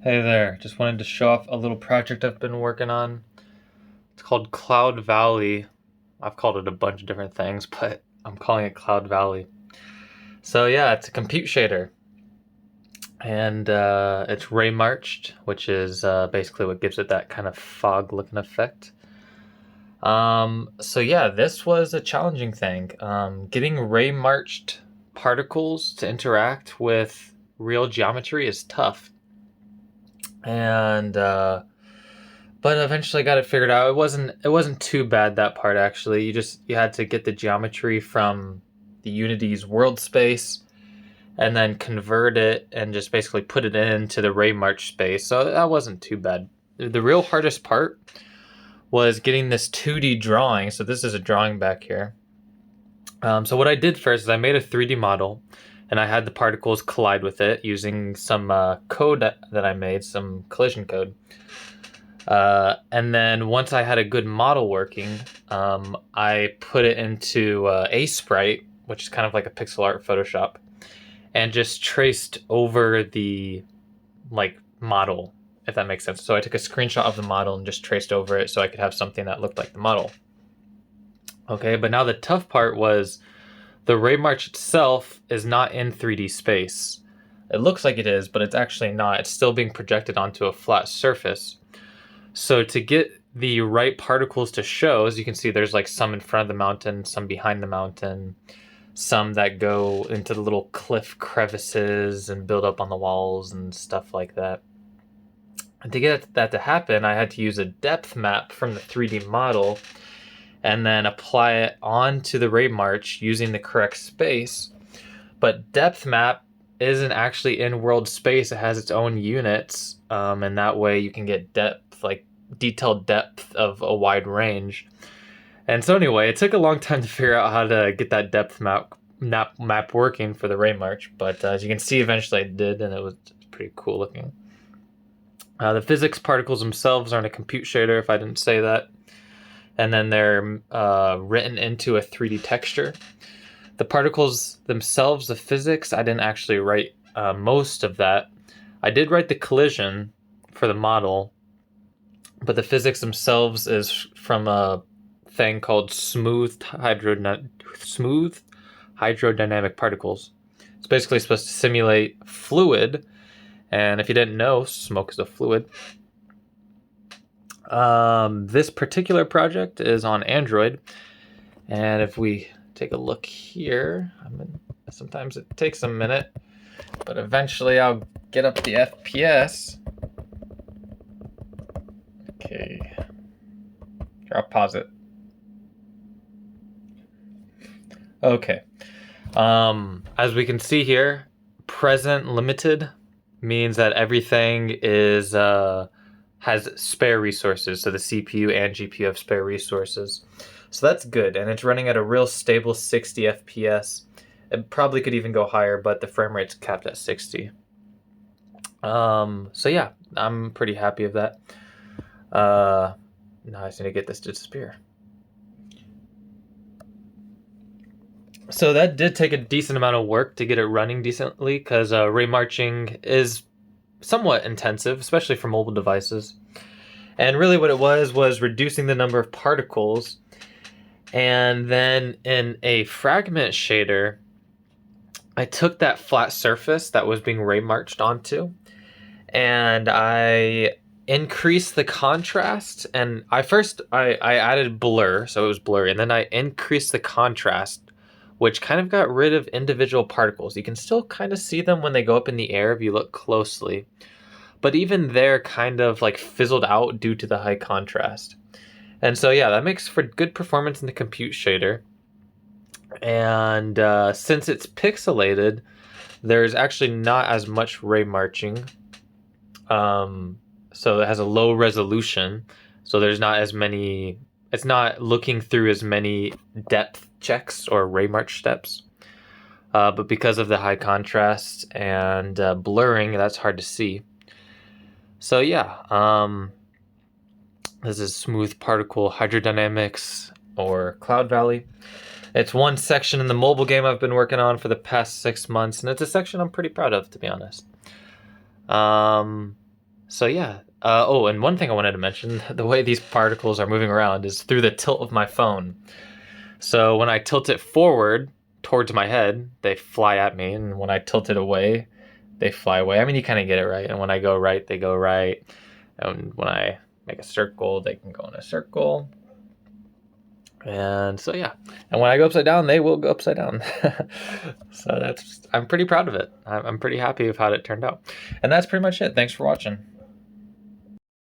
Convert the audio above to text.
Hey there, just wanted to show off a little project I've been working on. It's called Cloud Valley. I've called it a bunch of different things, but I'm calling it Cloud Valley. So yeah, it's a compute shader, and it's ray marched, which is basically what gives it that kind of fog-looking effect. So yeah, this was a challenging thing. Getting ray marched particles to interact with real geometry is tough, and but eventually got it figured out. It wasn't too bad, that part actually. You had to get the geometry from the Unity's world space and then convert it and just basically put it into the ray march space. So that wasn't too bad. The real hardest part was getting this 2D drawing. So this is a drawing back here. So what I did first is I made a 3D model and I had the particles collide with it using some code that I made, some collision code. And then once I had a good model working, I put it into Sprite, which is kind of like a pixel art Photoshop, and just traced over the model, if that makes sense. So I took a screenshot of the model and just traced over it so I could have something that looked like the model. Okay, but now the tough part was the ray march itself is not in 3D space. It looks like it is, but it's actually not. It's still being projected onto a flat surface. So to get the right particles to show, as you can see, there's like some in front of the mountain, some behind the mountain, some that go into the little cliff crevices and build up on the walls and stuff like that. And to get that to happen, I had to use a depth map from the 3D model and then apply it onto the ray march using the correct space. But depth map isn't actually in world space. It has its own units, and that way you can get depth, like detailed depth of a wide range. And so anyway, it took a long time to figure out how to get that depth map working for the ray march, but as you can see, eventually I did, and it was pretty cool looking. The physics particles themselves are in a compute shader, if I didn't say that, and then they're written into a 3D texture. The particles themselves, the physics, I didn't actually write most of that. I did write the collision for the model, but the physics themselves is from a thing called smooth hydrodynamic particles. It's basically supposed to simulate fluid, and if you didn't know, smoke is a fluid. This particular project is on Android, and if we take a look here, sometimes it takes a minute, but eventually I'll get up the FPS. Okay, I'll pause it. Okay, as we can see here, present limited means that everything is has spare resources, so the CPU and GPU have spare resources. So that's good, and it's running at a real stable 60 FPS. It probably could even go higher, but the frame rate's capped at 60. So yeah, I'm pretty happy with that. Now I just need to get this to disappear. So that did take a decent amount of work to get it running decently, because ray marching is somewhat intensive, especially for mobile devices. And really what it was reducing the number of particles, and then in a fragment shader, I took that flat surface that was being ray marched onto, and I increased the contrast, and I added blur, so it was blurry, and then I increased the contrast, which kind of got rid of individual particles. You can still kind of see them when they go up in the air if you look closely, but even they're kind of like fizzled out due to the high contrast. And so yeah, that makes for good performance in the compute shader. And since it's pixelated, there's actually not as much ray marching. So it has a low resolution, so there's not as many, it's not looking through as many depth checks or ray march steps. But because of the high contrast and blurring, that's hard to see. So yeah, this is Smooth Particle Hydrodynamics, or Cloud Valley. It's one section in the mobile game I've been working on for the past 6 months, and it's a section I'm pretty proud of, to be honest. So yeah. Oh, and one thing I wanted to mention, the way these particles are moving around is through the tilt of my phone. So when I tilt it forward towards my head, they fly at me, and when I tilt it away, they fly away. I mean, you kind of get it, right? And when I go right, they go right. And when I make a circle, they can go in a circle. And so yeah, and when I go upside down, they will go upside down. So I'm pretty proud of it. I'm pretty happy with how it turned out. And that's pretty much it. Thanks for watching.